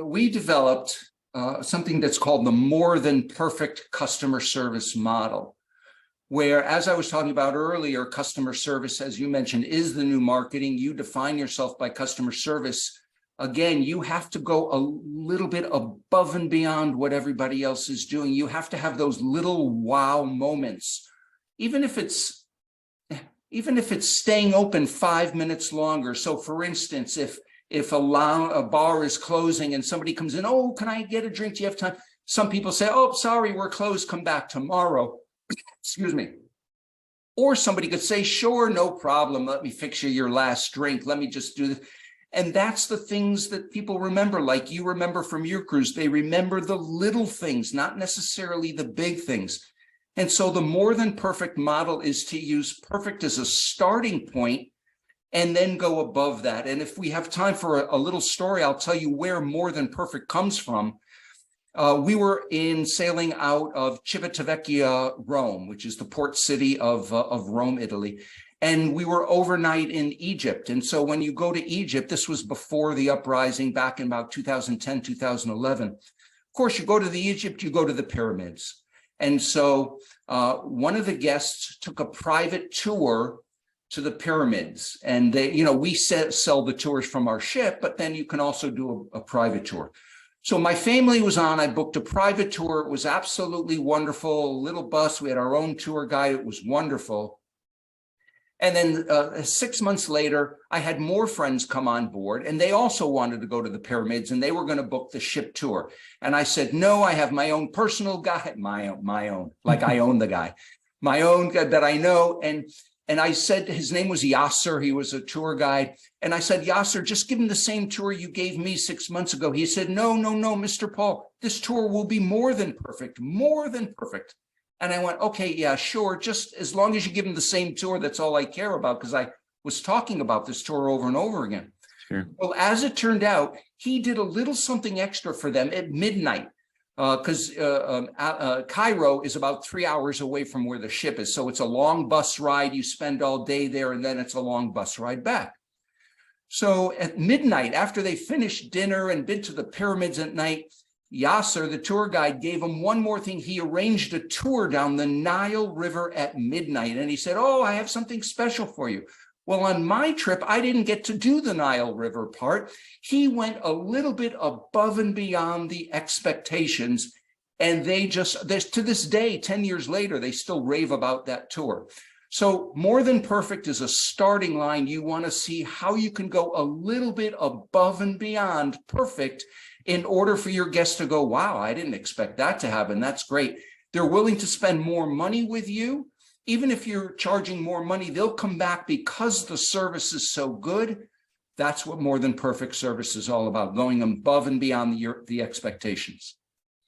We developed something that's called the more than perfect customer service model, where, as I was talking about earlier, customer service, as you mentioned, is the new marketing. You define yourself by customer service. Again, you have to go a little bit above and beyond what everybody else is doing. You have to have those little wow moments, even if it's staying open 5 minutes longer. So for instance, if a bar is closing and somebody comes in, oh, can I get a drink? Do you have time? Some people say, oh, sorry, we're closed, come back tomorrow. Excuse me. Or somebody could say, sure, no problem. Let me fix you your last drink. Let me just do this. And that's the things that people remember, like you remember from your cruise. They remember the little things, not necessarily the big things. And so the more than perfect model is to use perfect as a starting point and then go above that. And if we have time for a little story, I'll tell you where more than perfect comes from. We were sailing out of Civitavecchia, Rome, which is the port city of Rome, Italy. And we were overnight in Egypt. And so when you go to Egypt, this was before the uprising back in about 2010, 2011. Of course, you go to Egypt, you go to the pyramids. And so one of the guests took a private tour to the pyramids. And they, we sell the tours from our ship, but then you can also do a private tour. So my family was on, I booked a private tour. It was absolutely wonderful. A little bus, we had our own tour guide. It was wonderful. And then 6 months later, I had more friends come on board and they also wanted to go to the pyramids and they were going to book the ship tour. And I said, no, I have my own personal guide, my own, like I own the guy, my own guy that I know. And I said, his name was Yasser. He was a tour guide. And I said, Yasser, just give him the same tour you gave me 6 months ago. He said, no, Mr. Paul, this tour will be more than perfect, more than perfect. And I went, okay, yeah, sure. Just as long as you give him the same tour, that's all I care about, because I was talking about this tour over and over again. Sure. Well, as it turned out, he did a little something extra for them at midnight, because Cairo is about 3 hours away from where the ship is. So it's a long bus ride. You spend all day there, and then it's a long bus ride back. So at midnight, after they finished dinner and been to the pyramids at night, Yasser, the tour guide, gave him one more thing. He arranged a tour down the Nile River at midnight. And he said, oh, I have something special for you. Well, on my trip, I didn't get to do the Nile River part. He went a little bit above and beyond the expectations. And to this day, 10 years later, they still rave about that tour. So more than perfect is a starting line. You want to see how you can go a little bit above and beyond perfect in order for your guests to go, wow, I didn't expect that to happen. That's great. They're willing to spend more money with you. Even if you're charging more money, they'll come back because the service is so good. That's what more than perfect service is all about, going above and beyond the expectations.